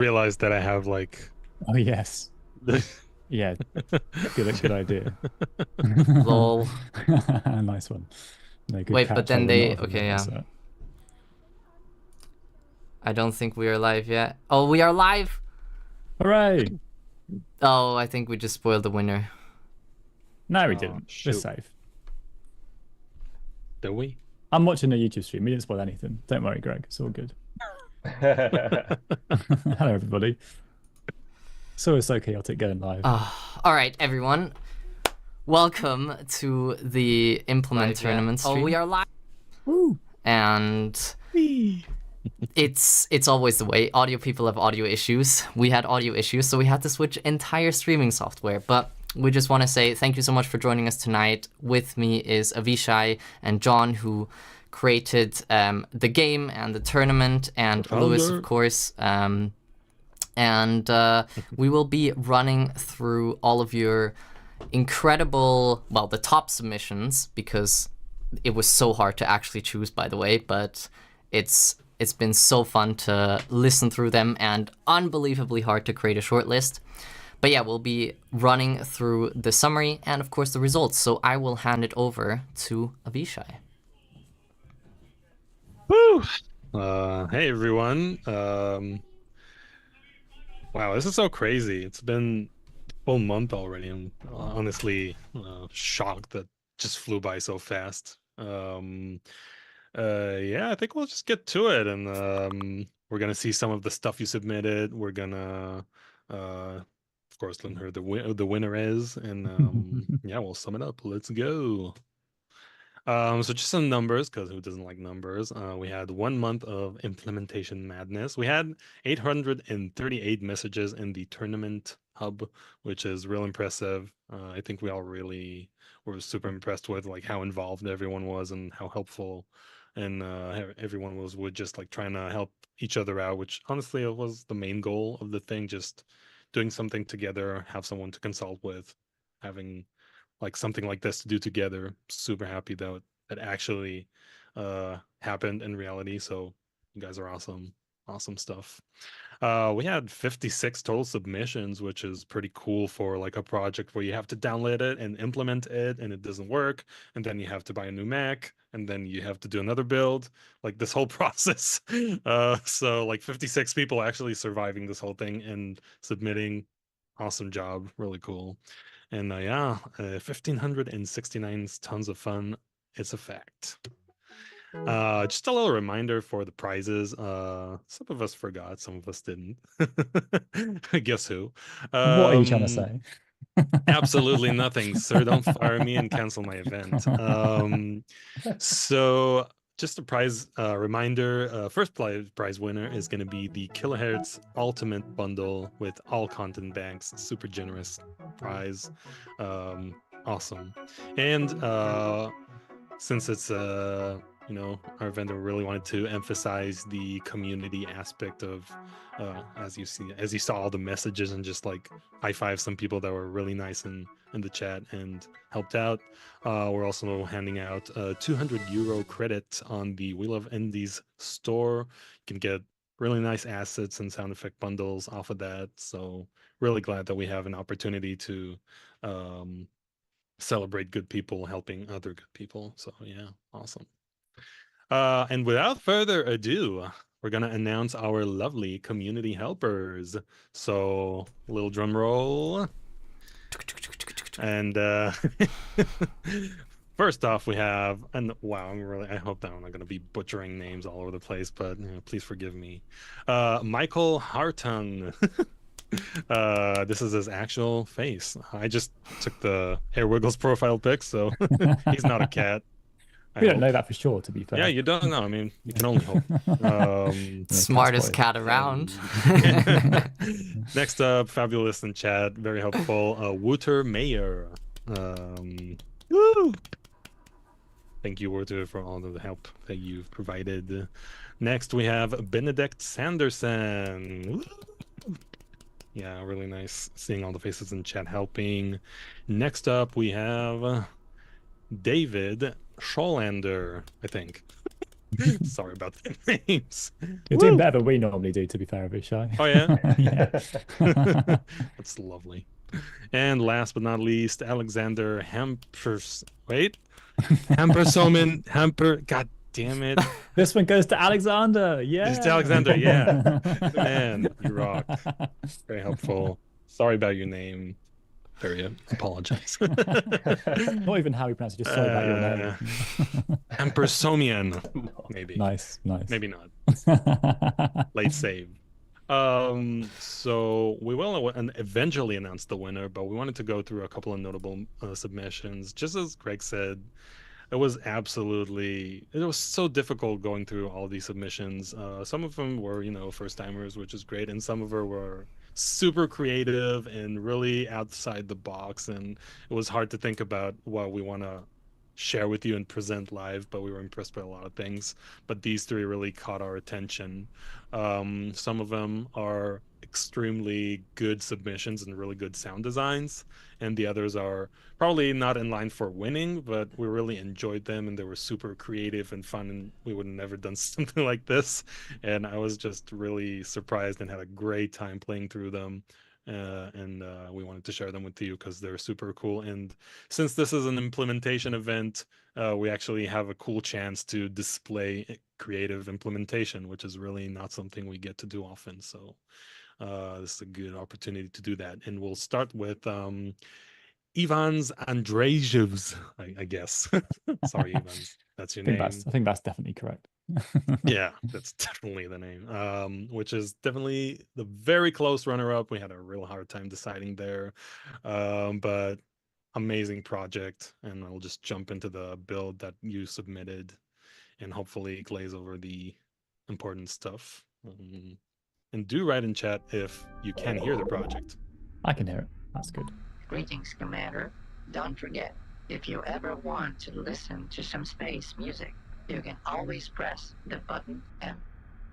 realized that I have like Oh yes. the Yeah. Good idea. Lol. Nice one. No, good Wait, but catch. I then would not they... have Okay, realized yeah. that. I don't think we are live yet. Oh, we are live! Hooray! Oh, I think we just spoiled the winner. No, we oh didn't. We're shoot. safe. Do we? I'm watching a YouTube stream. We didn't spoil anything. Don't worry, Greg. It's all good. Hello, everybody. So it's so chaotic going live. Alright, everyone. Welcome to the Implementournament stream. Oh, we are live. Woo! And Whee! it's always the way. Audio people have audio issues. We had audio issues, so we had to switch entire streaming software. But we just want to say thank you so much for joining us tonight. With me is Avishai and John, who created the game and the tournament, and Lewis, of course. And we will be running through all of your incredible, well, the top submissions, because it was so hard to actually choose, by the way, but it's been so fun to listen through them and unbelievably hard to create a short list. But yeah, we'll be running through the summary and of course the results. So I will hand it over to Avishai. Woo! Hey everyone. Wow, this is so crazy. It's been a full month already. I'm honestly shocked that just flew by so fast. Yeah, I think we'll just get to it, and we're gonna see some of the stuff you submitted. We're gonna of course learn who the winner is, and yeah, we'll sum it up. Let's go. So just some numbers, because who doesn't like numbers? We had 1 month of implementation madness. We had 838 messages in the tournament hub, which is real impressive. I think we all really were super impressed with like how involved everyone was and how helpful, and everyone was with just like trying to help each other out, which honestly it was the main goal of the thing, just doing something together, have someone to consult with, having like something like this to do together. Super happy that it actually happened in reality. So you guys are awesome. Awesome stuff. We had 56 total submissions, which is pretty cool for like a project where you have to download it and implement it and it doesn't work. And then you have to buy a new Mac and then you have to do another build, like this whole process. So like 56 people actually surviving this whole thing and submitting. Awesome job. Really cool. And yeah, 1,569 tons of fun. It's a fact. Just a little reminder for the prizes. Some of us forgot, some of us didn't. Guess who? What are you trying to say? Absolutely nothing, sir. Don't fire me and cancel my event. So just a prize reminder, first prize winner is going to be the Kilohertz Ultimate Bundle with all content banks. Super generous prize. Awesome. And since it's our vendor really wanted to emphasize the community aspect of as you saw all the messages and just like high five some people that were really nice in the chat and helped out. We're also handing out 200 euro credit on the We Love Indies store. You can get really nice assets and sound effect bundles off of that. So really glad that we have an opportunity to celebrate good people helping other good people. So yeah, awesome. And without further ado, we're gonna announce our lovely community helpers. So little drum roll. And first off, we have, and wow, I hope that I'm not gonna be butchering names all over the place, but please forgive me. Michael Hartung. This is his actual face. I just took the Airwiggles profile pic, so he's not a cat. We don't know that for sure, to be fair. Yeah, you don't know. I mean, you can only hope. Smartest cat around. Next up, fabulous in chat, very helpful. Wouter Mayer. Woo! Thank you, Wouter, for all of the help that you've provided. Next, we have Benedict Sanderson. Woo! Yeah, really nice seeing all the faces in chat helping. Next up, we have David Schollander, I think. Sorry about the names. You're doing better than we normally do, to be fair, Avishai. Oh yeah, Yeah. that's lovely. And last but not least, Alexander Hampers. Wait, Hampersomen Hamper. God damn it! This one goes to Alexander. Yeah. It's Alexander. Yeah, man, you rock. Very helpful. Sorry about your name. Very apologize. Not even how you pronounce it, just sorry about your name. Ampersomian, maybe. Nice. Maybe not. Late save. So we will eventually announce the winner, but we wanted to go through a couple of notable submissions. Just as Greg said, it was so difficult going through all these submissions. Some of them were, first timers, which is great, and some of them were super creative and really outside the box, and it was hard to think about what we want to share with you and present live, but we were impressed by a lot of things. But these three really caught our attention. Some of them are extremely good submissions and really good sound designs, and the others are probably not in line for winning, but we really enjoyed them and they were super creative and fun, and we would have never done something like this. And I was just really surprised and had a great time playing through them. And we wanted to share them with you because they're super cool. And since this is an implementation event, we actually have a cool chance to display creative implementation, which is really not something we get to do often. So this is a good opportunity to do that. And we'll start with Ivans Andrejevs, I guess. Sorry, Ivans. That's your name. I think that's definitely correct. Yeah, that's definitely the name. Which is definitely the very close runner-up. We had a real hard time deciding there. But amazing project. And I'll just jump into the build that you submitted and hopefully glaze over the important stuff. And do write in chat if you can hear the project. I can hear it. That's good. Greetings, Commander. Don't forget, if you ever want to listen to some space music, you can always press the button M.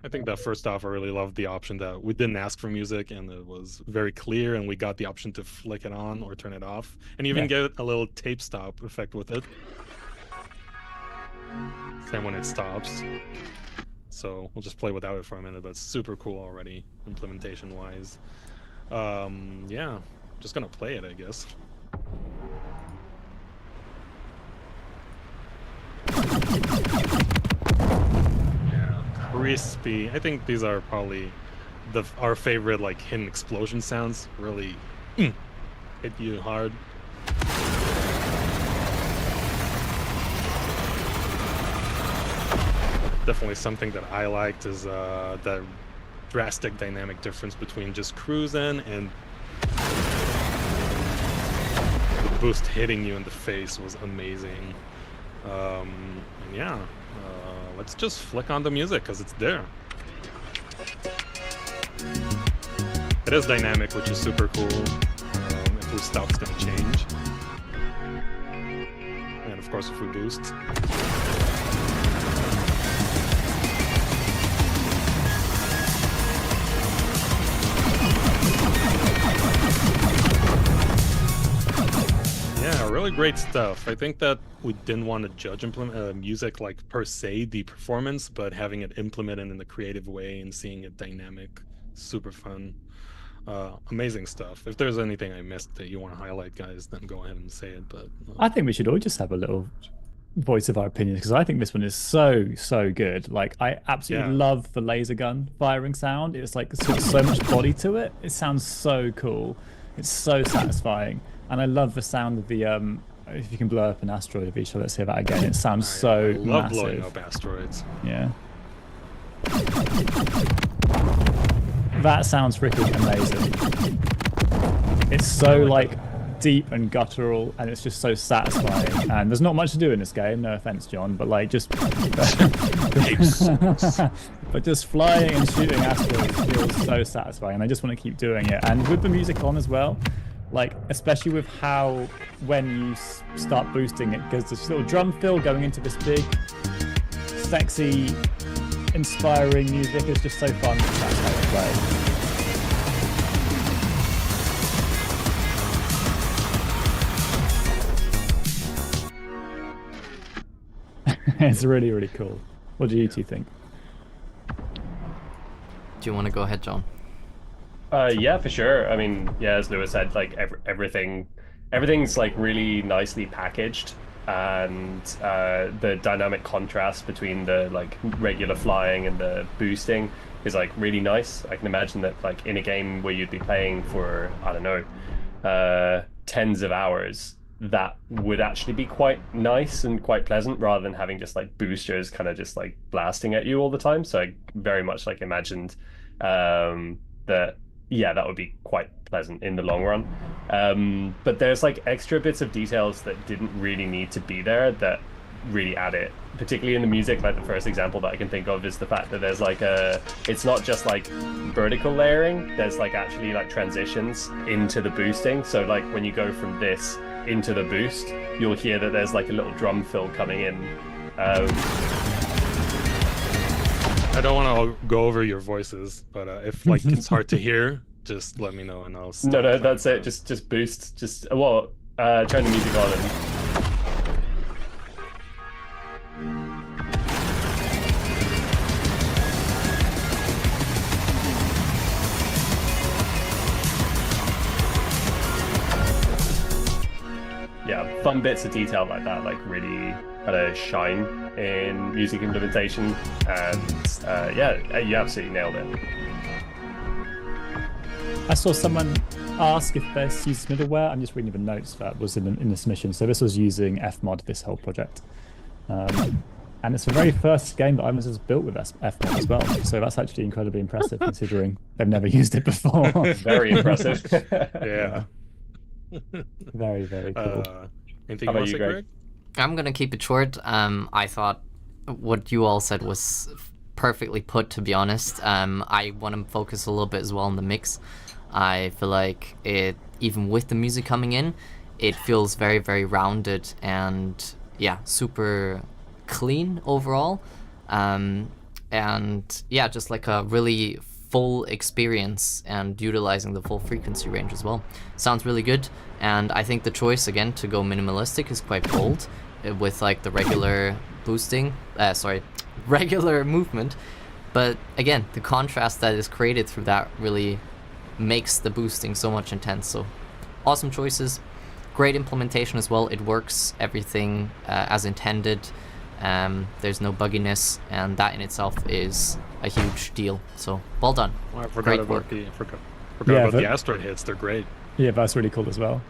I think that first off, I really loved the option that we didn't ask for music and it was very clear, and we got the option to flick it on or turn it off, and even get a little tape stop effect with it. Same when it stops. So we'll just play without it for a minute, but it's super cool already, implementation-wise. Yeah, just gonna play it, I guess. Yeah, crispy. I think these are probably our favorite like hidden explosion sounds. Really hit you hard. Definitely something that I liked is the drastic dynamic difference between just cruising and the boost hitting you in the face was amazing. And yeah, let's just flick on the music because it's there. It is dynamic, which is super cool. If we stop, it's gonna change. And of course, if we boost. Yeah, really great stuff. I think that we didn't want to judge music like per se the performance, but having it implemented in a creative way and seeing it dynamic, super fun. Amazing stuff. If there's anything I missed that you want to highlight, guys, then go ahead and say it. But I think we should all just have a little voice of our opinions, because I think this one is so good. Like, I absolutely love the laser gun firing sound. It's like so much body to it. It sounds so cool. It's so satisfying. And I love the sound of the if you can blow up an asteroid, Avisha, let's hear that again. It sounds so massive. I love blowing up asteroids. Yeah. That sounds freaking amazing. It's so like deep and guttural, and it's just so satisfying. And there's not much to do in this game, no offense, John, but like just but just flying and shooting asteroids feels so satisfying, and I just want to keep doing it. And with the music on as well, like especially with how when you start boosting it, because this little drum fill going into this big sexy inspiring music is just so fun. That's how to play. It's really, really cool. What do you two think? Do you want to go ahead, John? Yeah, for sure. I mean, yeah, as Lewis said, like everything's like really nicely packaged, and the dynamic contrast between the like regular flying and the boosting is like really nice. I can imagine that like in a game where you'd be playing for, I don't know, tens of hours, that would actually be quite nice and quite pleasant rather than having just like boosters kind of just like blasting at you all the time. So I very much like imagined that yeah, that would be quite pleasant in the long run. But there's like extra bits of details that didn't really need to be there that really add it. Particularly in the music, like the first example that I can think of is the fact that there's like it's not just like vertical layering, there's like actually like transitions into the boosting. So like when you go from this into the boost, you'll hear that there's like a little drum fill coming in. I don't want to go over your voices, but if like it's hard to hear, just let me know and I'll stop. No, that's it. Just boost. Just well, turn the music on and. Yeah, fun bits of detail like that, like really kind of shine in music implementation, and yeah, you absolutely nailed it. I saw someone ask if this uses middleware. I'm just reading the notes that was in the submission. So this was using Fmod, this whole project. And it's the very first game that Ivans has built with Fmod as well. So that's actually incredibly impressive considering they've never used it before. Very impressive. Yeah. Very, very cool. Anything you want to say, Greg? I'm going to keep it short. I thought what you all said was perfectly put, to be honest. I want to focus a little bit as well on the mix. I feel like it, even with the music coming in, it feels very, very rounded and yeah, super clean overall. And yeah, just like a really full experience and utilizing the full frequency range as well. Sounds really good. And I think the choice again to go minimalistic is quite bold with like the regular boosting, regular movement. But again, the contrast that is created through that really makes the boosting so much intense. So awesome choices, great implementation as well. It works everything as intended. There's no bugginess, and that in itself is a huge deal. So well done. Well, I forgot Great about work. the asteroid hits. They're great. Yeah, that's really cool as well.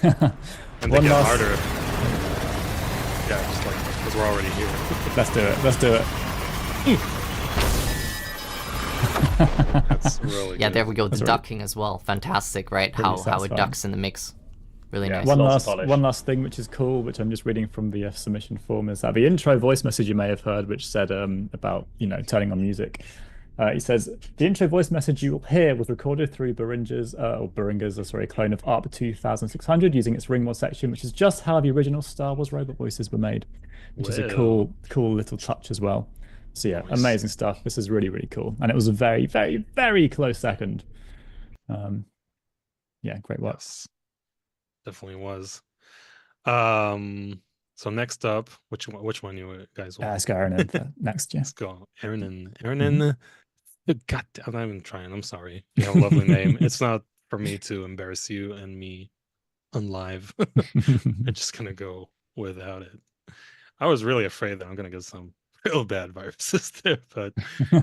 And they get harder. Yeah, just like because we're already here. Let's do it. Let's do it. That's really Yeah, good. there we go. The That's ducking as well. Fantastic, right? Pretty How it satisfying. ducks in the mix. Really Yeah. nice. One last thing which is cool, which I'm just reading from the submission form, is that the intro voice message you may have heard, which said about turning on music. He says the intro voice message you will hear was recorded through Behringer's clone of ARP 2600 using its ring mod section, which is just how the original Star Wars robot voices were made, which is a cool little touch as well. So yeah, amazing stuff. This is really, really cool, and it was a very, very, very close second. Yeah, great work. Yes, definitely was. So next up, which one you guys want? Let's go Aaron next. Yeah. Let's go Aaron. God, I'm not even trying. I'm sorry. You have a lovely name. It's not for me to embarrass you and me on live. I'm just gonna go without it. I was really afraid that I'm gonna get some real bad viruses there, but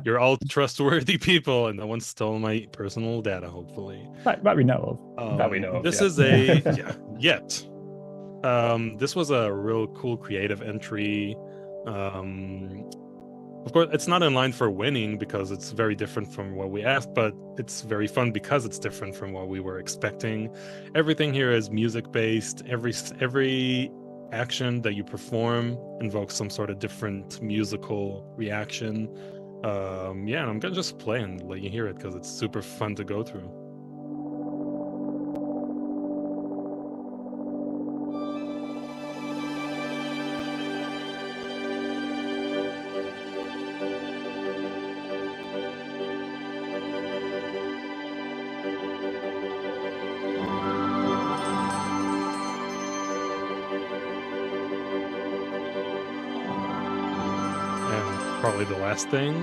you're all trustworthy people, and no one stole my personal data. Hopefully, that we know of. That we know of. This yeah. is a yet. This was a real cool creative entry. Of course, it's not in line for winning because it's very different from what we asked, but it's very fun because it's different from what we were expecting. Everything here is music-based. Every action that you perform invokes some sort of different musical reaction. And I'm gonna just play and let you hear it because it's super fun to go through. probably the last thing.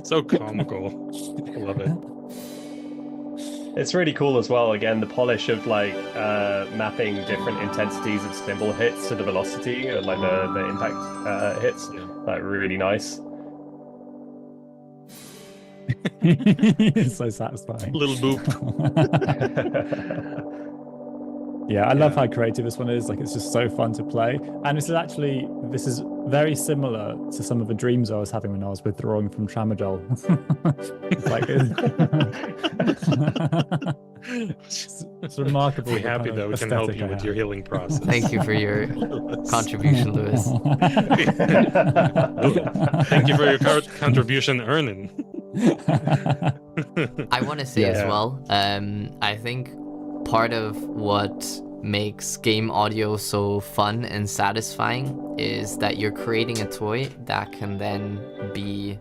So comical. I love it. It's really cool as well. Again, the polish of like mapping different intensities of cymbal hits to the velocity, or like the impact hits. Yeah. Like really nice. It's so satisfying. Little boop. Yeah, I love how creative this one is. Like, it's just so fun to play. And this is very similar to some of the dreams I was having when I was withdrawing from tramadol. It's remarkable. We're happy that we can help you with your healing process. Thank you for your contribution, Lewis. Thank you for your contribution, Ernan. I want to say as well, I think part of what makes game audio so fun and satisfying is that you're creating a toy that can then be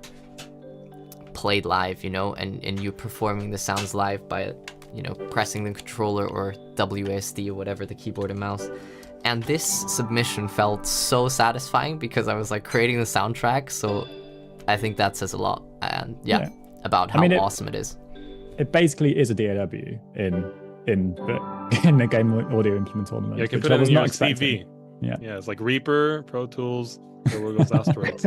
played live, you know, and you performing the sounds live by, you know, pressing the controller or WASD or whatever, the keyboard and mouse. And this submission felt so satisfying because I was like creating the soundtrack, so I think that says a lot. And about how awesome it is. It basically is a DAW in the game audio Implementournament. Yeah, you can put it in your CV. Yeah, it's like Reaper, Pro Tools, Airwiggles Asteroids.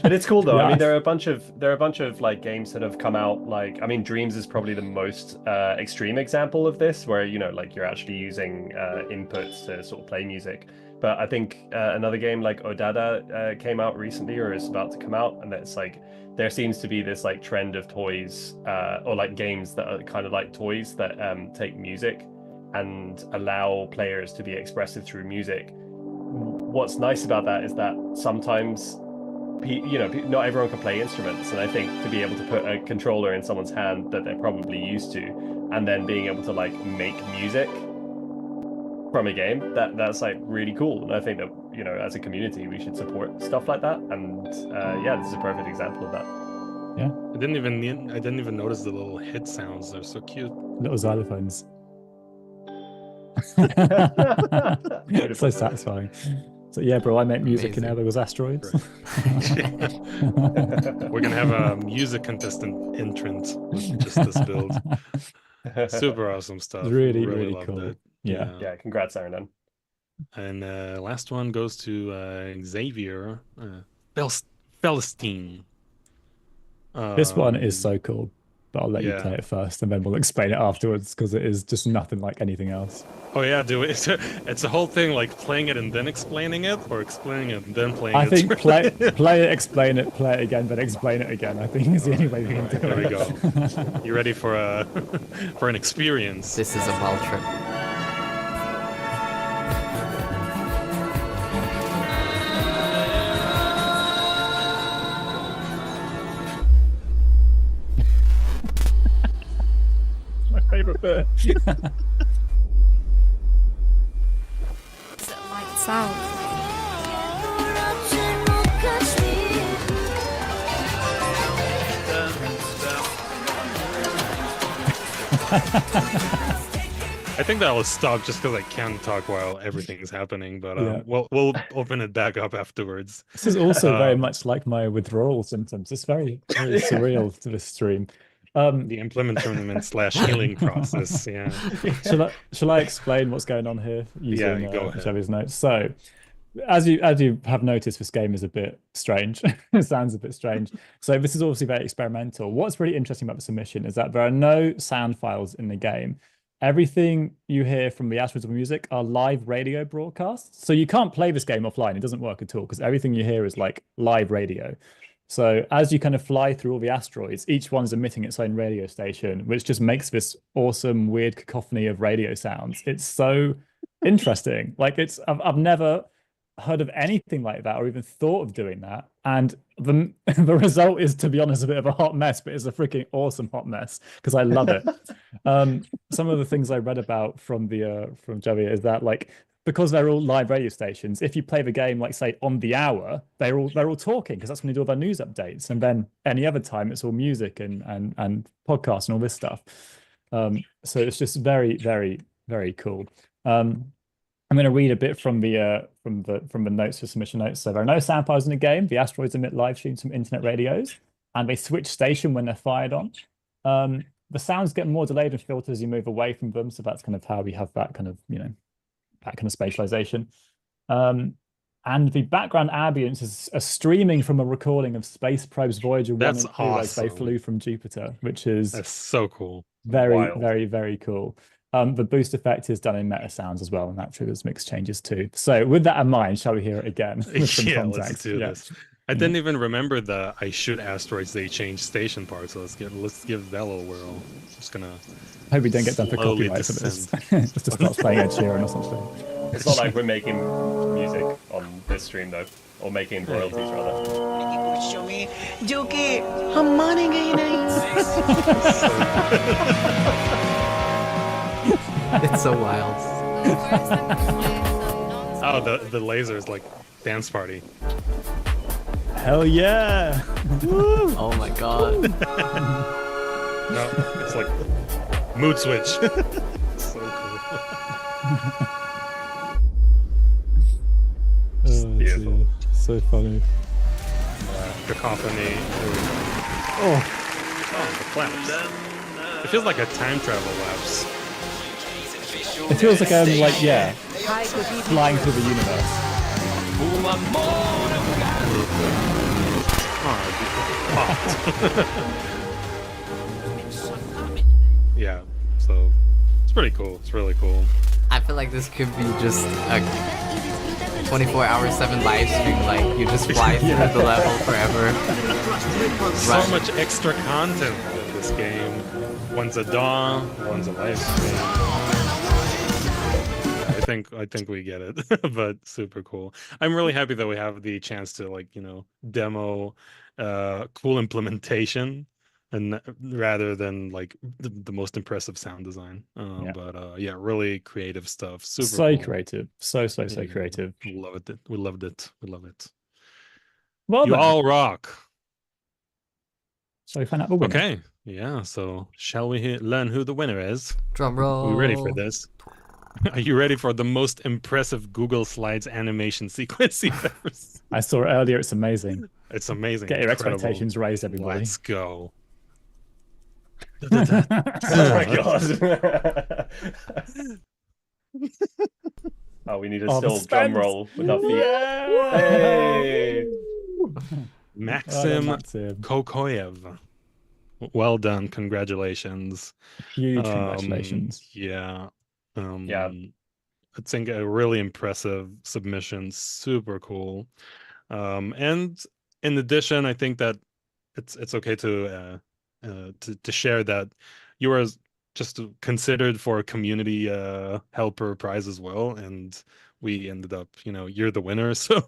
But it's cool though. I mean, there are a bunch of like games that have come out. Like, I mean, Dreams is probably the most extreme example of this, where you know, like you're actually using inputs to sort of play music. But I think another game like Odada came out recently, or is about to come out, and that's like there seems to be this like trend of toys or like games that are kind of like toys that take music and allow players to be expressive through music. What's nice about that is that sometimes, you know, not everyone can play instruments, and I think to be able to put a controller in someone's hand that they're probably used to, and then being able to like make music from a game, that's like really cool. And I think that, you know, as a community we should support stuff like that, and this is a perfect example of that. Yeah, I didn't even notice the little hit sounds. They're so cute. Little xylophones. So satisfying. So yeah, bro, I make music in Airwiggles Asteroids. We're gonna have a music contestant entrant with just this build. Super awesome stuff. Really cool. It. Yeah, congrats, Aaron. And last one goes to Xavier Felstein. This one is so cool, but I'll let you play it first, and then we'll explain it afterwards, because it is just nothing like anything else. Oh yeah, dude, it's a whole thing, like playing it and then explaining it, or explaining it and then playing it. I think play it, explain it, play it again, then explain it again. I think is the only way we can do it. There we go. You ready for an experience? This is a wild trip. My favorite bit. Lights out. I think that will stop just because I can't talk while everything's happening, but we'll open it back up afterwards. This is also very much like my withdrawal symptoms. It's very, very surreal to this stream. The Implementournament / healing process. Yeah. Shall I explain what's going on here using go ahead. Chevy's notes? So, as you have noticed, this game is a bit strange. It sounds a bit strange. So this is obviously very experimental. What's really interesting about the submission is that there are no sound files in the game. Everything you hear from the asteroids of music are live radio broadcasts. So you can't play this game offline. It doesn't work at all, because everything you hear is like live radio. So as you kind of fly through all the asteroids, each one's emitting its own radio station, which just makes this awesome, weird cacophony of radio sounds. It's so interesting. Like, I've never heard of anything like that, or even thought of doing that. And the result is, to be honest, a bit of a hot mess, but it's a freaking awesome hot mess, because I love it. Some of the things I read about from Joey is that, like, because they're all live radio stations, if you play the game, like, say, on the hour, they're all talking, because that's when they do all their news updates. And then any other time, it's all music and podcasts and all this stuff. So it's just very, very, very cool. I'm going to read a bit from the notes for submission notes. So there are no sound files in the game. The asteroids emit live streams from internet radios, and they switch station when they're fired on. The sounds get more delayed and filtered as you move away from them. So that's kind of how we have that kind of that kind of spatialization. And the background ambience is a streaming from a recording of space probes Voyager 1 and 2 as they flew from Jupiter, which is That's so cool. very, Wild. very, very cool. The boost effect is done in meta sounds as well, and that triggers mix changes too. So with that in mind, shall we hear it again with some Yeah, context? let's do this. I didn't even remember the I shoot asteroids, they change station part, so let's give that a little whirl. Just gonna Hope we don't get done for slowly copyright for this. descend. Just to start playing Ed Sheeran or something. It's not like we're making music on this stream though, or making royalties rather. पूछो में जो कि हम मानेंगे ही नहीं। It's so wild. Oh, the laser is like dance party. Hell yeah! Oh my god. No, it's like mood switch. So cool. Beautiful. Dear. So funny. Cacophony. Oh, The flaps. It feels like a time travel lapse. it feels like yeah, flying through the universe. Yeah, so it's pretty cool. It's really cool. I feel like this could be just a 24/7 live stream. Like you just fly through the level forever. So much extra content in this game. One's a DAW, one's a live stream. I think we get it, but super cool. I'm really happy that we have the chance to demo cool implementation, and rather than like the most impressive sound design. But yeah, really creative stuff. Super So cool. creative, so creative. Loved it. We loved it. We love it. Well, You then, all rock. shall we find out the winner? Okay. Yeah. So shall we learn who the winner is? Drum roll. Are we ready for this? Are you ready for the most impressive Google Slides animation sequence you've ever seen? I saw it earlier. It's amazing. It's amazing. Get your Incredible. expectations raised, everybody. Let's go. Oh my god. Oh, we need a Oh, the still suspense. drum roll with our feet. Yeah! Hey! Maxim Maxim. Kokoyev. Well done. Congratulations. Huge congratulations. Yeah. Yeah. I think a really impressive submission. Super cool. And in addition, I think that it's okay to share that you were just considered for a community helper prize as well, and we ended up, you're the winner. So,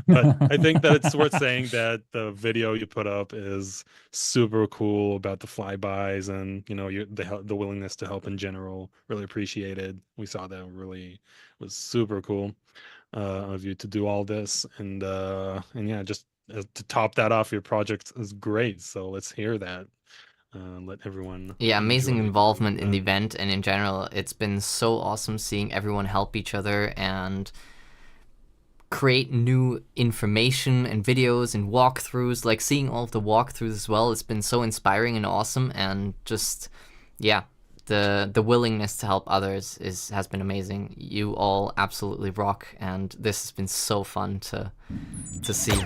but I think that it's worth saying that the video you put up is super cool about the flybys and the willingness to help in general. Really appreciated. We saw that really was super cool of you to do all this, and yeah, just to top that off, your project is great. So let's hear that. Let everyone. Yeah, amazing enjoy. involvement in the event, and in general, it's been so awesome seeing everyone help each other and create new information and videos and walkthroughs. Like seeing all of the walkthroughs as well, it's been so inspiring and awesome, and just the willingness to help others has been amazing. You all absolutely rock, and this has been so fun to see.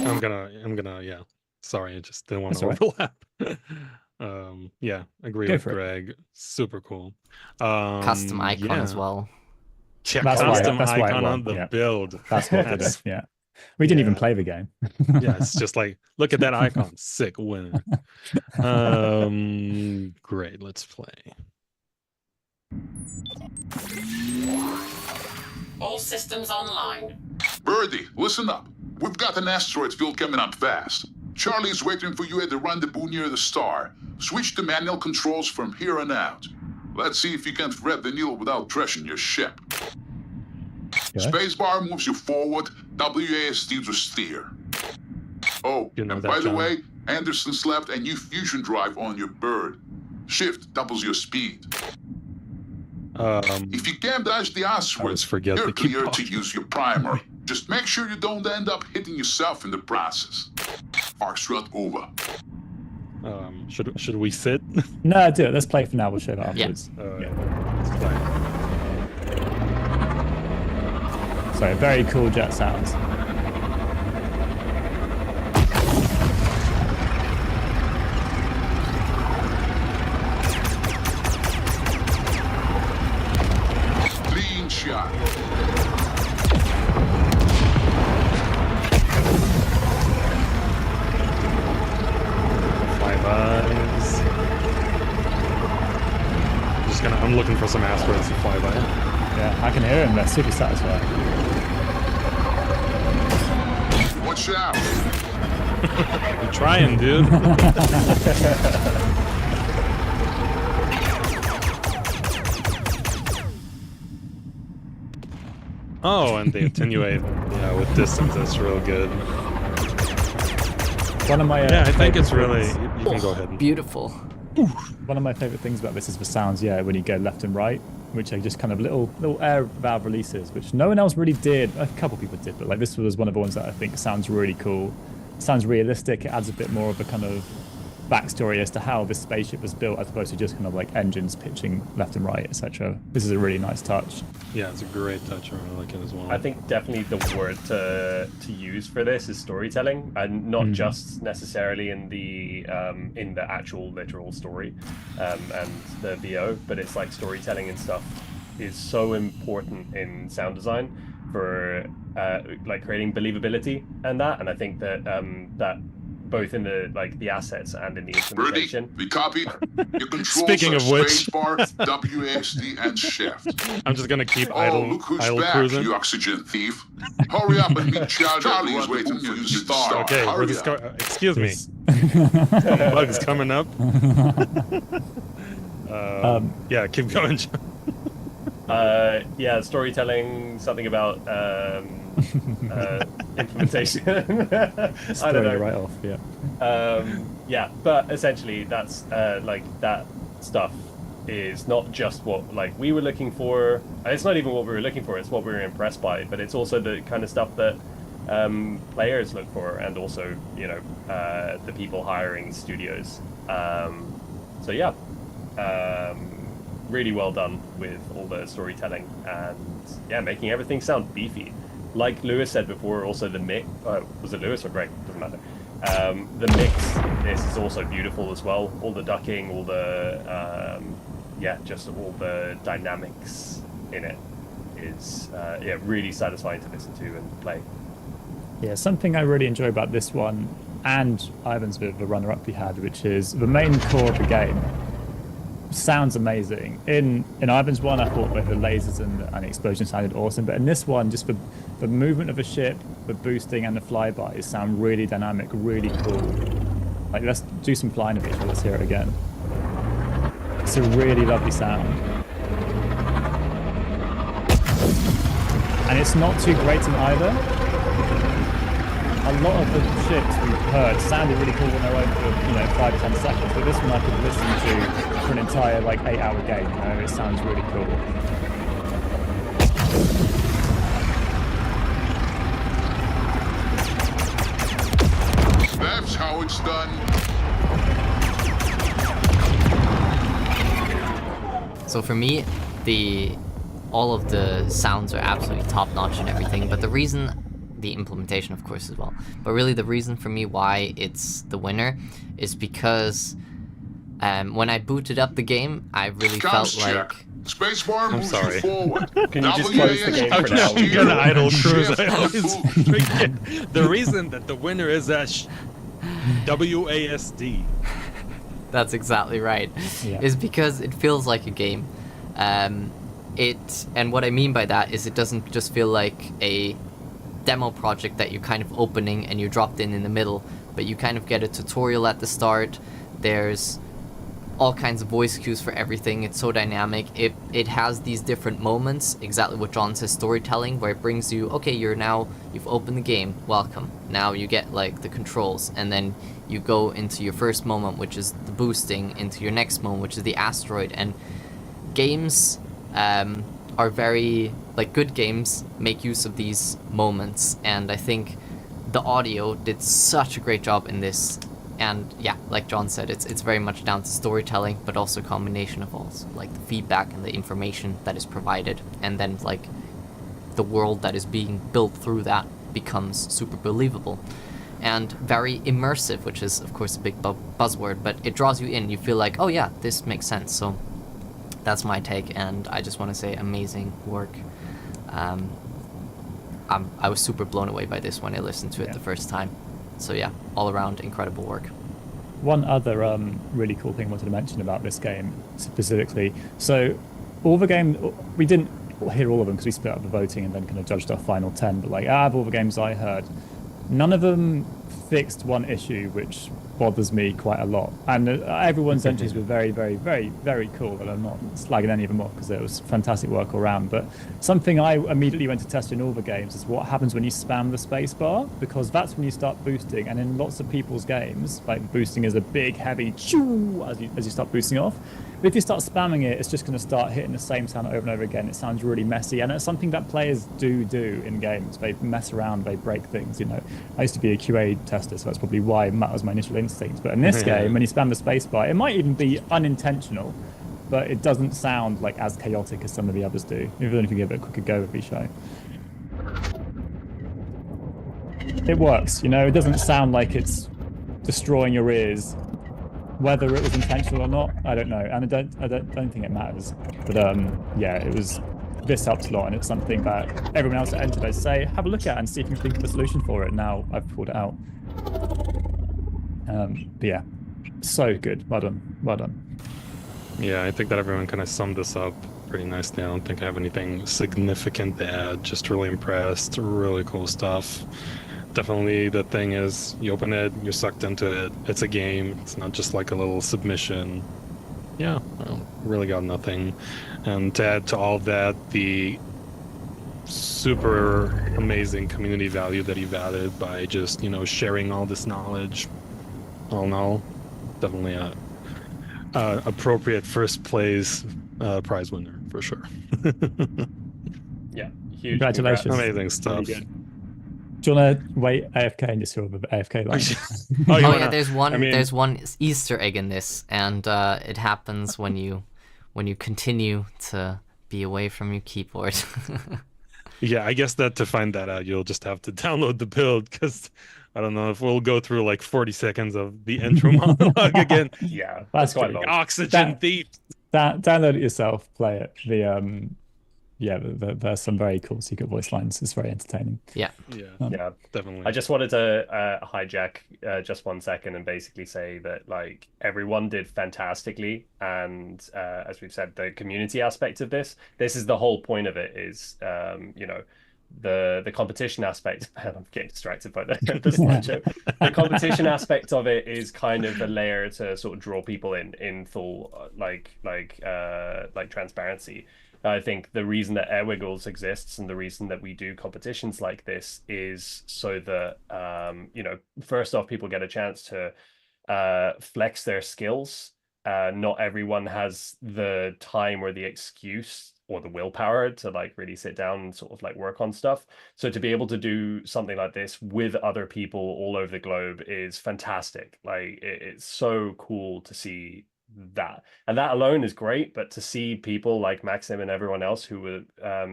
I'm gonna yeah. Sorry, I just didn't want to That's all right. overlap. Yeah, agree Go with for it. Greg. Super cool. Custom icon as well. Yeah, That's why- custom that's why it icon won, on the yeah. build. That's what did it. Yeah. We didn't even play the game. Yeah, it's just like, look at that icon. Sick winner. Great, let's play. All systems online. Birdie, listen up. We've got an asteroid field coming up fast. Charlie's waiting for you at the rendezvous near the star. Switch to manual controls from here on out. Let's see if you can thread the needle without trashing your ship. Yeah. Spacebar moves you forward, WASD to steer. Oh, You know and that, by the John. way, Anderson slapped a new fusion drive on your bird. Shift doubles your speed. If you can't dodge the asteroids, forget you're to keep clear to talking. use your primary. Just make sure you don't end up hitting yourself in the process. Arc run over. Should we sit? No, do it. Let's play for now. We'll show that afterwards. Let's play. So very cool jet sounds. Clean shot. Flybys. I'm looking for some asteroids to fly by. Yeah, I can hear him. They're super satisfied. Watch out. I'm trying, dude. Oh, and they attenuate, with distance. That's real good. One of my I think it's really. things- You can go ahead. Beautiful. One of my favorite things about this is the sounds. Yeah, when you go left and right, which are just kind of little air valve releases, which no one else really did. A couple people did, but like this was one of the ones that I think sounds really cool. It sounds realistic. It adds a bit more of a kind of backstory as to how this spaceship was built, as opposed to just kind of like engines pitching left and right, etc. This is a really nice touch. Yeah, it's a great touch. I really like it as well. I think definitely the word to use for this is storytelling, and not just necessarily in the actual literal story and the VO, but it's like storytelling and stuff is so important in sound design for like creating believability and that. And I think that that both in the assets and in the Ready? implementation. We copy. Your controls Speaking are of which- spacebar, WASD, and shift. I'm just gonna keep Oh, idle look who's idle back, cruising. you oxygen thief. Hurry up and meet Charlie. Charlie's waiting for you to start. Okay, Hurry we're just up. excuse me. Some bugs coming up. Yeah, keep going. Yeah, storytelling, something about implementation. I don't know. Right off, yeah. Yeah, but essentially that's like that stuff is not just what like we were looking for. It's not even what we were looking for. It's what we were impressed by. But it's also the kind of stuff that players look for, and also the people hiring studios. So yeah, really well done with all the storytelling and making everything sound beefy. Like Lewis said before, also the mix. Was it Lewis or Greg? Doesn't matter. The mix in this is also beautiful as well. All the ducking, all the just all the dynamics in it is really satisfying to listen to and play. Yeah, something I really enjoy about this one and Ivan's bit of a runner-up he had, which is the main core of the game sounds amazing. In Ivan's one, I thought the lasers and explosion sounded awesome, but in this one, just the movement of a ship, the boosting and the flybys sound really dynamic, really cool. Like, let's do some flying of each other. Let's hear it again. It's a really lovely sound. And it's not too grating either. A lot of the ships we've heard sounded really cool when they were over for 5-10 seconds, but this one I could listen to for an entire 8-hour game. It sounds really cool. That's how it's done. So for me, all of the sounds are absolutely top notch and everything, but the implementation of course as well, but really the reason for me why it's the winner is because when I booted up the game, I really felt like Spacebar moves sorry. you forward. Can you just close the game for now? I'm gonna idle cruise. Shift I and always move. forget. The reason that the winner is WASD. that's exactly right, Yeah. is because it feels like a game. And what I mean by that is it doesn't just feel like a demo project that you're kind of opening and you're dropped in the middle, but you kind of get a tutorial at the start. There's all kinds of voice cues for everything. It's so dynamic. It has these different moments, exactly what John says, storytelling, where it brings you, okay, you've opened the game, welcome. Now you get the controls, and then you go into your first moment, which is the boosting, into your next moment, which is the asteroid. And games are very, like, good games make use of these moments, and I think the audio did such a great job in this. And yeah, like John said, it's very much down to storytelling, but also a combination of all, like the feedback and the information that is provided, and then like the world that is being built through that becomes super believable and very immersive, which is of course a big buzzword, but it draws you in. You feel like, oh yeah, this makes sense. So that's my take, and I just want to say amazing work. I was super blown away by this when I listened to it the first time. So yeah, all around incredible work. One other really cool thing I wanted to mention about this game specifically. So all the game, we didn't hear all of them because we split up the voting and then kind of judged our final 10. But like out of all the games I heard, none of them fixed one issue, which bothers me quite a lot. And everyone's entries were very, very, very, very cool. And I'm not slagging any of them off because it was fantastic work all around. But something I immediately went to test in all the games is what happens when you spam the space bar, because that's when you start boosting. And in lots of people's games, like boosting is a big, heavy choo as you start boosting off. But if you start spamming it, it's just going to start hitting the same sound over and over again. It sounds really messy, and it's something that players do in games. They mess around, they break things. You know, I used to be a QA tester, so that's probably why that was my initial instinct. But in this game, when you spam the spacebar, it might even be unintentional, but it doesn't sound like as chaotic as some of the others do. Even if you give it a quicker go with each show, it works. You know, it doesn't sound like it's destroying your ears. Whether it was intentional or not, I don't know, and I don't think it matters. But yeah, it was. This helps a lot, and it's something that everyone else that entered, I say, have a look at and see if you can think of a solution for it. Now I've pulled it out. But yeah, so good. Well done. Well done. Yeah, I think that everyone kind of summed this up pretty nicely. I don't think I have anything significant to add. Just really impressed. Really cool stuff. Definitely the thing is, you open it, you're sucked into it. It's a game. It's not just like a little submission. Yeah, well, really got nothing. And to add to all of that, the super amazing community value that you've added by just, you know, sharing all this knowledge. All in all, definitely a appropriate first place prize winner for sure. Yeah, huge. Congratulations. Congrats. Amazing stuff. Really good. Do you want to wait AFK and just hear the AFK line? Oh yeah, there's one Easter egg in this, and it happens when you continue to be away from your keyboard. Yeah, I guess that to find that out, you'll just have to download the build, because I don't know if we'll go through like 40 seconds of the intro monologue again. Yeah, that's quite like long. Oxygen thief. Download it yourself, play it. There's some very cool secret voice lines. It's very entertaining. Yeah, definitely. I just wanted to hijack just 1 second and basically say that like everyone did fantastically, and as we've said, the community aspect of this is the whole point of it. Is you know, the competition aspect. I'm getting distracted by the slideshow. The competition aspect of it is kind of a layer to sort of draw people in full like transparency. I think the reason that Airwiggles exists and the reason that we do competitions like this is so that you know, first off, people get a chance to flex their skills. Not everyone has the time or the excuse or the willpower to like really sit down and sort of like work on stuff. So to be able to do something like this with other people all over the globe is fantastic. Like it's so cool to see that, and that alone is great. But to see people like Maxim and everyone else who were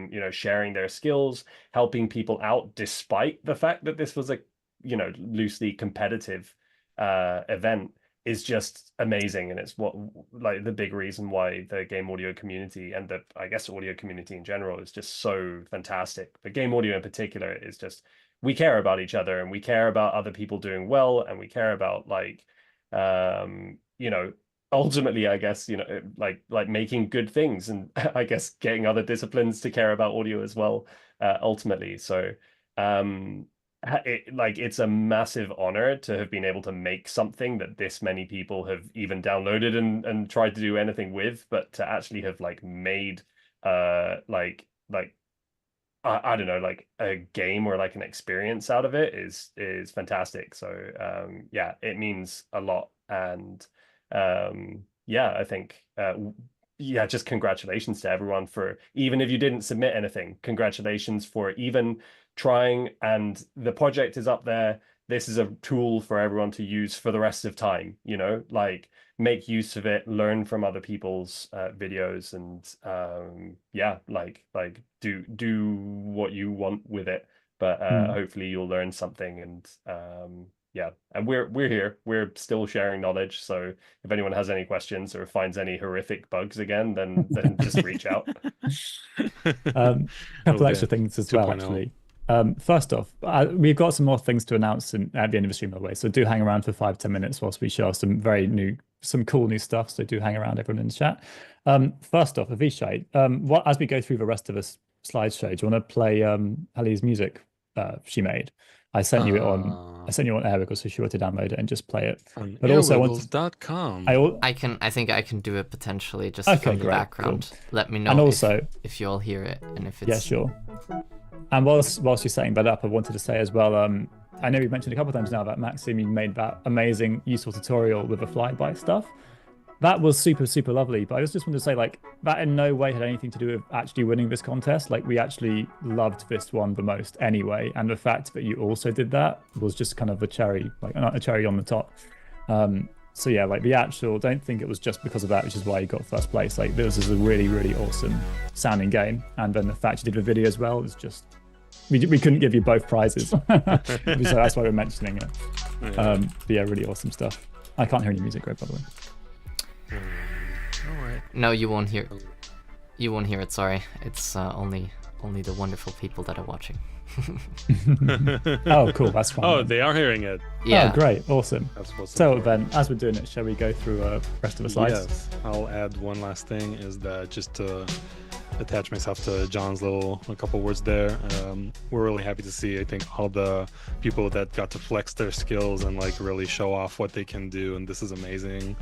you know, sharing their skills, helping people out despite the fact that this was a, you know, loosely competitive event is just amazing. And it's what, like, the big reason why the game audio community and the, I guess, audio community in general is just so fantastic. But game audio in particular is just, we care about each other and we care about other people doing well, and we care about like you know, ultimately, I guess, you know, like making good things, and I guess getting other disciplines to care about audio as well, ultimately. So it's a massive honor to have been able to make something that this many people have even downloaded and tried to do anything with, but to actually have like made like I don't know, like a game or like an experience out of it is fantastic. So yeah, it means a lot. And yeah, I think yeah, just congratulations to everyone for, even if you didn't submit anything, congratulations for even trying, and the project is up there. This is a tool for everyone to use for the rest of time, you know, like make use of it, learn from other people's videos, and yeah, like do what you want with it, but hopefully you'll learn something. And yeah, and we're here, we're still sharing knowledge, so if anyone has any questions or finds any horrific bugs again, then just reach out. Couple extra things as well, 2.0. actually. First off, we've got some more things to announce at the end of the stream, by the way. So do hang around for 5-10 minutes whilst we show some cool new stuff. So do hang around, everyone in the chat. First off, Avishai, as we go through the rest of the slideshow, do you want to play Hallie's music she made? I sent you it on Airwiggles, so if you were to download it and just play it. On but also Airwiggles.com. I think I can do it potentially just okay, from the great, background. Cool. Let me know and also, if you all hear it and if it's... Yeah, sure. And whilst you're setting that up, I wanted to say as well, I know we've mentioned a couple of times now about Maxim, you made that amazing, useful tutorial with the flyby stuff. That was super, super lovely. But I just wanted to say, like, that in no way had anything to do with actually winning this contest. Like, we actually loved this one the most anyway. And the fact that you also did that was just kind of a cherry, like a cherry on the top. So yeah, like the actual, don't think it was just because of that, which is why you got first place. Like, this is a really, really awesome sounding game. And then the fact you did the video as well is just, we couldn't give you both prizes. So that's why we're mentioning it. But yeah, really awesome stuff. I can't hear any music, right, by the way. All right. No, you won't hear. You won't hear it. Sorry, it's only the wonderful people that are watching. Oh, cool. That's fine. Oh, they are hearing it. Yeah. Oh, great. Awesome. So then, as we're doing it, shall we go through the rest of the slides? Yes. I'll add one last thing, is that just to attach myself to John's a couple words there. We're really happy to see, I think, all the people that got to flex their skills and like really show off what they can do, and this is amazing.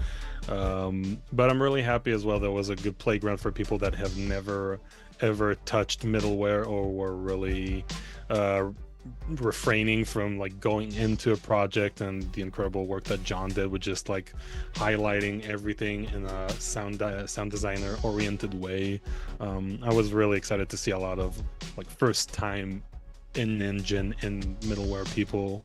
But I'm really happy as well. There was a good playground for people that have never ever touched middleware or were really refraining from like going into a project, and the incredible work that John did with just like highlighting everything in a sound designer oriented way. I was really excited to see a lot of like first time in engine and middleware people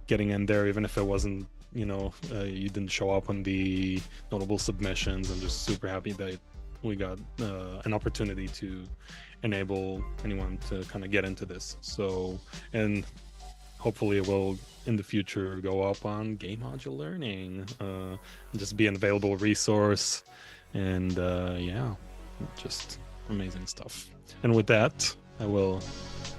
getting in there, even if it wasn't, you you didn't show up on the notable submissions. I'm just super happy that we got an opportunity to enable anyone to kind of get into this. So, and hopefully it will in the future go up on Game Module Learning, and just be an available resource. And yeah, just amazing stuff. And with that, I will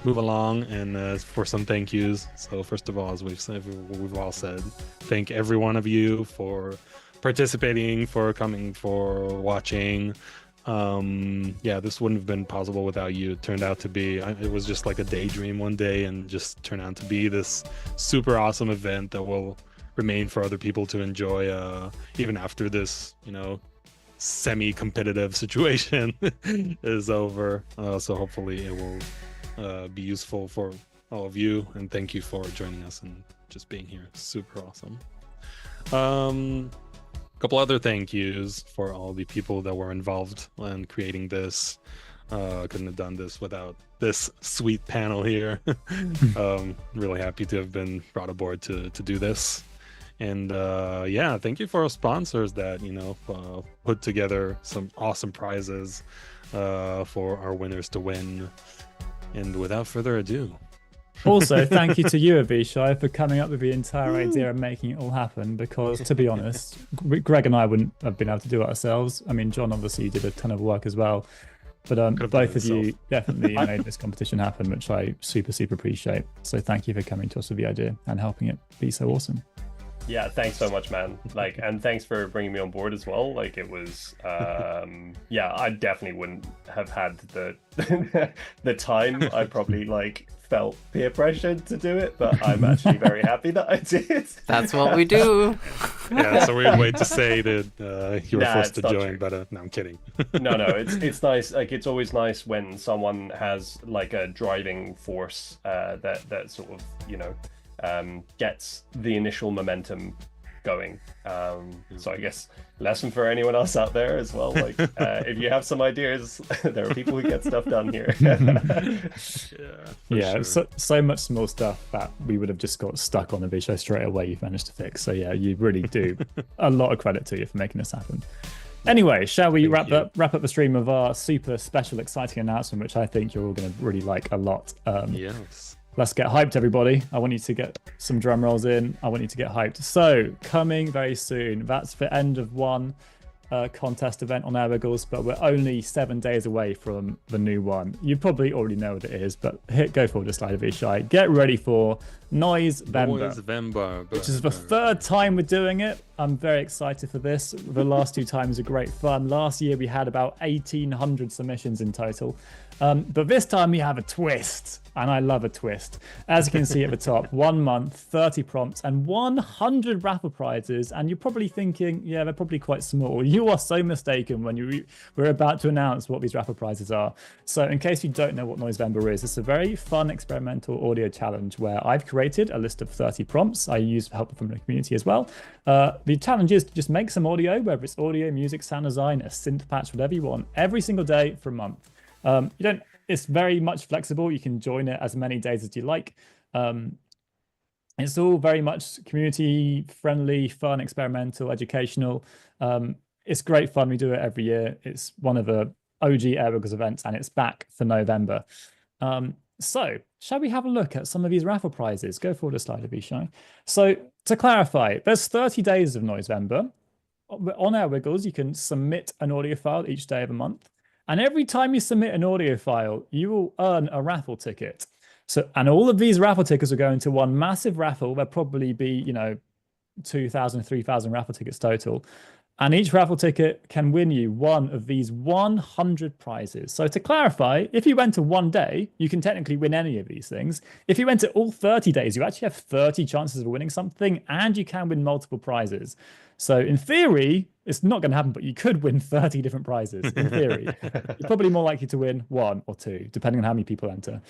move along and for some thank yous. So first of all, as we've all said, thank every one of you for participating, for coming, for watching. Yeah, this wouldn't have been possible without you. It turned out to be, it was just like a daydream one day, and just turned out to be this super awesome event that will remain for other people to enjoy even after this, semi-competitive situation is over. So hopefully it will be useful for all of you, and thank you for joining us and just being here. Super awesome. Couple other thank yous for all the people that were involved in creating this. Couldn't have done this without this sweet panel here. Really happy to have been brought aboard to do this. And yeah, thank you for our sponsors that put together some awesome prizes for our winners to win. And without further ado, also, thank you to you, Avishai, for coming up with the entire idea and making it all happen, because, to be honest, Greg and I wouldn't have been able to do it ourselves. I mean, John obviously did a ton of work as well, but both of you definitely made this competition happen, which I super, super appreciate. So thank you for coming to us with the idea and helping it be so awesome. Yeah, thanks so much, man. And thanks for bringing me on board as well. It was, yeah, I definitely wouldn't have had the the time. I probably felt peer pressured to do it, but I'm actually very happy that I did. That's what we do. Yeah, it's a weird way to say that you were forced to join, but no, I'm kidding. No, it's nice. It's always nice when someone has a driving force that sort of gets the initial momentum going. So I guess lesson for anyone else out there as well. Like, if you have some ideas, there are people who get stuff done here. Yeah, so much small stuff that we would have just got stuck on Avishai straight away. You've managed to fix. So yeah, you really do. A lot of credit to you for making this happen. Anyway, shall we wrap up the stream of our super special, exciting announcement, which I think you're all going to really like a lot. Yes. Let's get hyped, everybody. I want you to get some drum rolls in. I want you to get hyped. So, coming very soon. That's the end of one contest event on Airwiggles, but we're only 7 days away from the new one. You probably already know what it is, but go forward a slide, Avishai. Get ready for Noisevember, which is the third time we're doing it. I'm very excited for this. The last 2 times are great fun. Last year we had about 1,800 submissions in total. But this time we have a twist, and I love a twist. As you can see at the top, 1 month, 30 prompts, and 100 raffle prizes. And you're probably thinking, yeah, they're probably quite small. You are so mistaken when we're about to announce what these raffle prizes are. So in case you don't know what Noisevember is, it's a very fun experimental audio challenge where I've created a list of 30 prompts. I use help from the community as well. The challenge is to just make some audio, whether it's audio, music, sound design, a synth patch, whatever you want, every single day for a month. It's very much flexible. You can join it as many days as you like. It's all very much community friendly, fun, experimental, educational. It's great fun. We do it every year. It's one of the OG Airwiggles events, and it's back for November. So shall we have a look at some of these raffle prizes? Go forward a slide, Avishai. So to clarify, there's 30 days of Noisevember. On Airwiggles, you can submit an audio file each day of the month. And every time you submit an audio file, you will earn a raffle ticket. And all of these raffle tickets will go into one massive raffle. There'll probably be, 2,000, 3,000 raffle tickets total. And each raffle ticket can win you one of these 100 prizes. So to clarify, if you went to 1 day, you can technically win any of these things. If you went to all 30 days, you actually have 30 chances of winning something, and you can win multiple prizes. So in theory, it's not going to happen, but you could win 30 different prizes in theory. You're probably more likely to win 1 or 2, depending on how many people enter.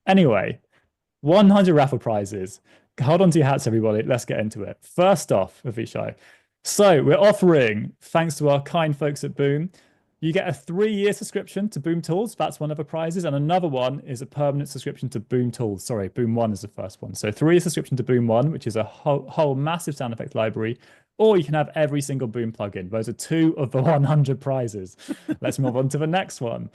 Anyway, 100 raffle prizes. Hold on to your hats, everybody. Let's get into it. First off, Avishai. So we're offering, thanks to our kind folks at Boom, you get a 3-year subscription to Boom Tools. That's one of the prizes. And another one is a permanent subscription to Boom Tools. Sorry, Boom 1 is the first one. So 3-year subscription to Boom 1, which is a whole massive sound effect library. Or you can have every single Boom plugin. Those are 2 of the 100 prizes. Let's move on to the next one.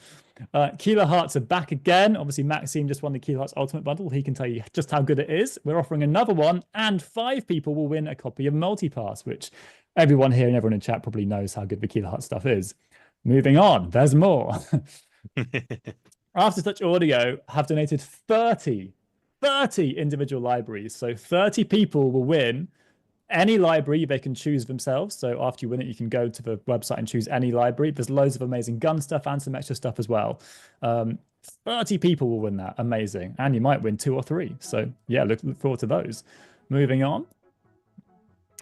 Kilo Hearts are back again. Obviously, Maxime just won the Kilo Hearts Ultimate Bundle. He can tell you just how good it is. We're offering another one, and 5 people will win a copy of Multipass, which everyone here and everyone in chat probably knows how good the Kilo Hearts stuff is. Moving on, there's more. After Touch Audio have donated 30 individual libraries. So 30 people will win any library they can choose themselves. So after you win it, you can go to the website and choose any library. There's loads of amazing gun stuff and some extra stuff as well. 30 people will win that. Amazing. And you might win 2 or 3. So yeah, look forward to those. Moving on.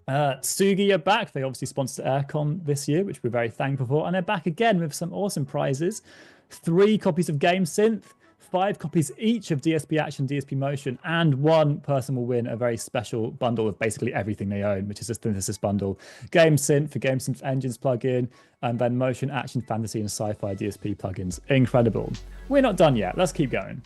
Sugi are back. They obviously sponsored Aircon this year, which we're very thankful for. And they're back again with some awesome prizes. 3 copies of Game Synth, 5 copies each of DSP Action, DSP Motion, and 1 person will win a very special bundle of basically everything they own, which is a synthesis bundle. Game Synth for Game Synth Engines plugin, and then Motion, Action, Fantasy, and Sci-Fi DSP plugins. Incredible. We're not done yet. Let's keep going.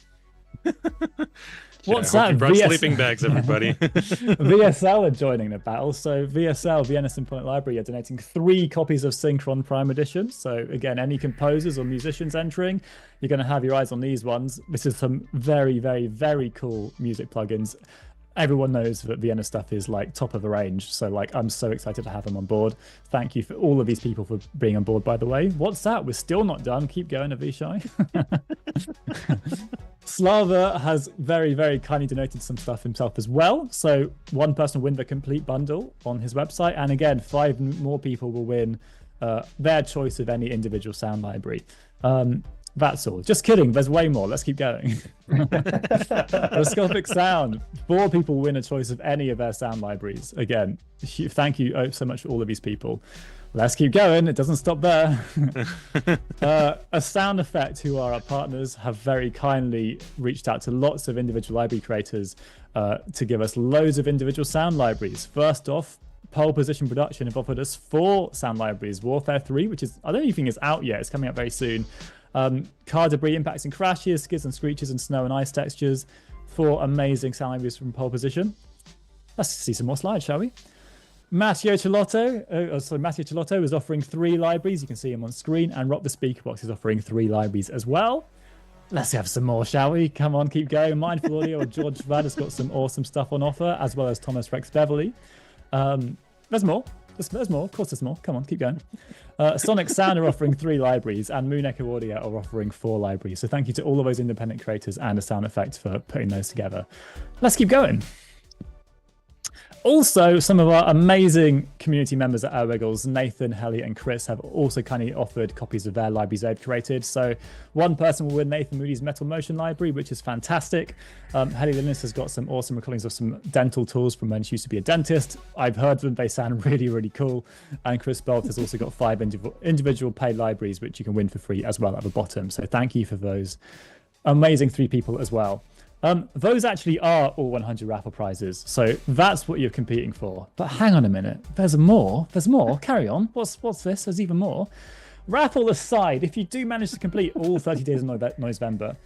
What's that? You brought sleeping bags, everybody. VSL are joining the battle. So VSL, Vienna Symphonic Library, are donating 3 copies of Synchron Prime Edition. So again, any composers or musicians entering, you're going to have your eyes on these ones. This is some very, very, very cool music plugins. Everyone knows that Vienna stuff is like top of the range. So like, I'm so excited to have them on board. Thank you for all of these people for being on board, by the way. What's that? We're still not done. Keep going, Avishai. Slava has very, very kindly donated some stuff himself as well. So 1 person will win the complete bundle on his website. And again, 5 more people will win their choice of any individual sound library. That's all. Just kidding. There's way more. Let's keep going. Roscopic Sound. 4 people win a choice of any of their sound libraries. Again, thank you so much for all of these people. Let's keep going. It doesn't stop there. A Sound Effect, who are our partners, have very kindly reached out to lots of individual library creators to give us loads of individual sound libraries. First off, Pole Position Production have offered us 4 sound libraries. Warfare 3, which is, I don't even think it's out yet. It's coming out very soon. Car debris impacts and crashes, skids and screeches, and snow and ice textures. 4 amazing sound libraries from Pole Position. Let's see some more slides, shall we? Matteo Cellotto is offering 3 libraries. You can see him on screen. And Rock the Speaker Box is offering 3 libraries as well. Let's have some more, shall we? Come on, keep going. Mindful Audio or George Vad has got some awesome stuff on offer, as well as Thomas Rex Beverly. There's more. There's more. Of course there's more. Come on, keep going. Sonic Sound are offering 3 libraries, and Moon Echo Audio are offering 4 libraries. So thank you to all of those independent creators and A Sound Effect for putting those together. Let's keep going. Also, some of our amazing community members at Airwiggles, Nathan, Helly, and Chris, have also kindly offered copies of their libraries they've created. So one person will win Nathan Moody's Metal Motion library, which is fantastic. Helly Linus has got some awesome recordings of some dental tools from when she used to be a dentist. I've heard them. They sound really, really cool. And Chris Belt has also got 5 individual paid libraries, which you can win for free as well at the bottom. So thank you for those amazing 3 people as well. Those actually are all 100 raffle prizes, so that's what you're competing for. But hang on a minute, there's more. Carry on. What's this? There's even more. Raffle aside, if you do manage to complete all 30 days of Noisevember,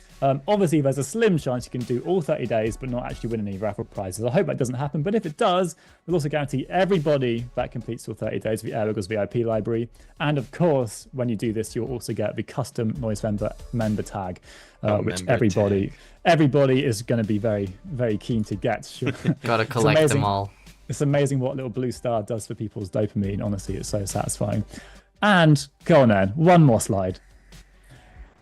obviously there's a slim chance you can do all 30 days but not actually win any raffle prizes. I hope that doesn't happen, but if it does, we'll also guarantee everybody that completes all 30 days of the Airwiggles VIP library. And of course, when you do this, you'll also get the custom Noisevember member tag, which everybody is going to be very, very keen to get. Sure. Gotta collect them all. It's amazing what little blue star does for people's dopamine. Honestly, it's so satisfying. And go on then, one more slide.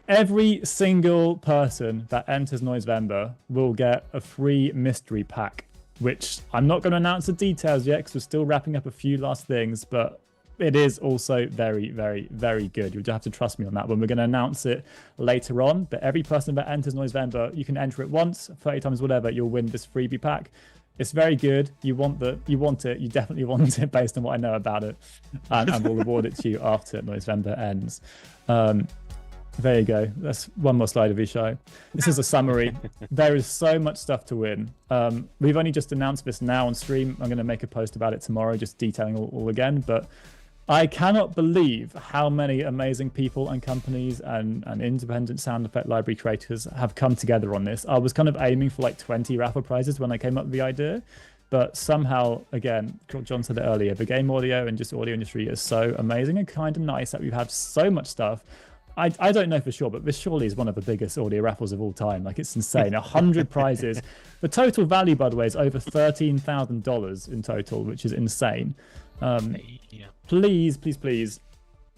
Every single person that enters Noisevember will get a free mystery pack, which I'm not going to announce the details yet because we're still wrapping up a few last things, but it is also very, very, very good. You'll have to trust me on that one. We're going to announce it later on, but every person that enters Noisevember, you can enter it once, 30 times, whatever, you'll win this freebie pack. It's very good. You want it. You definitely want it based on what I know about it, and we'll award it to you after Noisevember ends. There you go. That's one more slide of Ishai. This is a summary. There is so much stuff to win. We've only just announced this now on stream. I'm going to make a post about it tomorrow, just detailing all again. But I cannot believe how many amazing people and companies and independent sound effect library creators have come together on this. I was kind of aiming for like 20 raffle prizes when I came up with the idea, but somehow, again, John said it earlier, the game audio and just audio industry is so amazing and kind of nice that we've had so much stuff. I don't know for sure, but this surely is one of the biggest audio raffles of all time. Like, it's insane. 100 prizes. The total value, by the way, is over $13,000 in total, which is insane. Please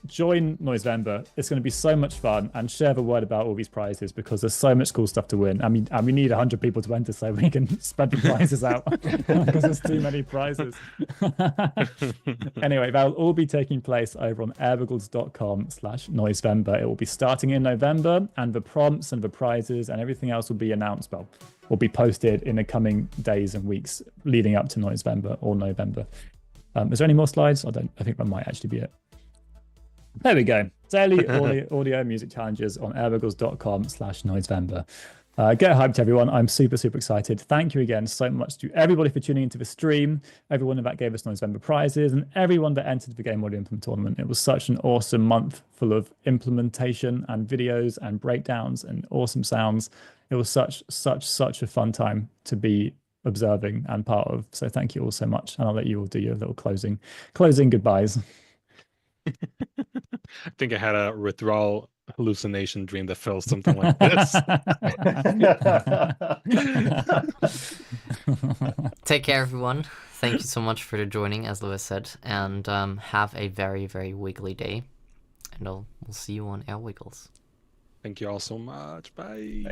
join Noisevember. It's going to be so much fun, and share the word about all these prizes because there's so much cool stuff to win. I mean, and we need 100 people to enter so we can spread the prizes out because there's too many prizes. Anyway, they'll all be taking place over on airwiggles.com/Noisevember. It will be starting in November, and the prompts and the prizes and everything else will be announced. Well, will be posted in the coming days and weeks leading up to Noisevember or November. Is there any more slides? I think that might actually be it. There we go. Daily audio music challenges on airwiggles.com/Noisevember. Get hyped, everyone. I'm super, super excited. Thank you again so much to everybody for tuning into the stream, everyone that gave us Noisevember prizes, and everyone that entered the Game Audio Implementournament. It was such an awesome month full of implementation and videos and breakdowns and awesome sounds. It was such a fun time to be observing and part of. So thank you all so much. And I'll let you all do your little closing goodbyes. I think I had a withdrawal hallucination dream that felt something like this. Take care, everyone. Thank you so much for joining, as Lewis said, and have a very, very wiggly day. And we'll see you on Airwiggles. Thank you all so much. Bye.